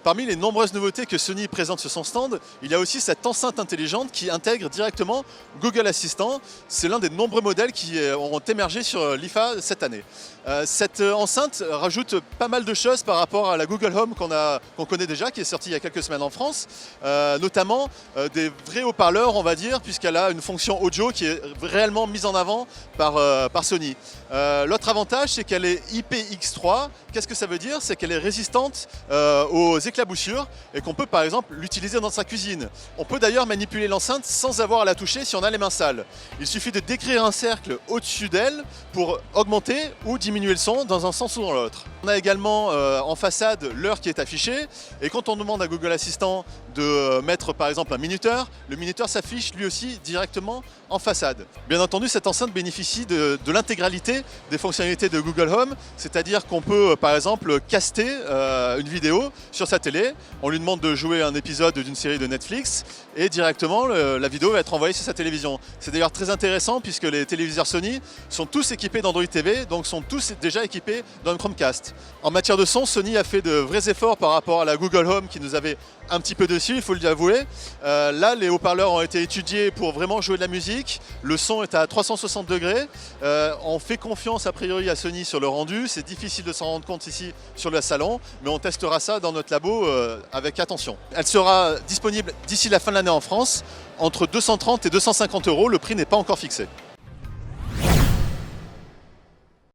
Parmi les nombreuses nouveautés que Sony présente sur son stand, il y a aussi cette enceinte intelligente qui intègre directement Google Assistant. C'est l'un des nombreux modèles qui auront émergé sur l'IFA cette année. Cette enceinte rajoute pas mal de choses par rapport à la Google Home qu'on connaît déjà, qui est sortie il y a quelques semaines en France, notamment des vrais haut-parleurs, on va dire, puisqu'elle a une fonction audio qui est réellement mise en avant par Sony. L'autre avantage, c'est qu'elle est IPX3. Qu'est-ce que ça veut dire? C'est qu'elle est résistante aux éclaboussures et qu'on peut par exemple l'utiliser dans sa cuisine. On peut d'ailleurs manipuler l'enceinte sans avoir à la toucher si on a les mains sales. Il suffit de décrire un cercle au-dessus d'elle pour augmenter ou diminuer le son dans un sens ou dans l'autre. On a également en façade l'heure qui est affichée et quand on demande à Google Assistant de mettre par exemple un minuteur, le minuteur s'affiche lui aussi directement en façade. Bien entendu, cette enceinte bénéficie de l'intégralité des fonctionnalités de Google Home, c'est-à-dire qu'on peut par exemple caster une vidéo sur sa télé, on lui demande de jouer un épisode d'une série de Netflix et directement la vidéo va être envoyée sur sa télévision. C'est d'ailleurs très intéressant puisque les téléviseurs Sony sont tous équipés d'Android TV, donc sont tous déjà équipés d'un Chromecast. En matière de son, Sony a fait de vrais efforts par rapport à la Google Home qui nous avait un petit peu dessus, il faut l'avouer. Là, les haut-parleurs ont été étudiés pour vraiment jouer de la musique. Le son est à 360 degrés. On fait confiance a priori à Sony sur le rendu. C'est difficile de s'en rendre compte ici sur le salon, mais on testera ça dans notre labo avec attention. Elle sera disponible d'ici la fin de l'année en France, entre 230 et 250 €. Le prix n'est pas encore fixé.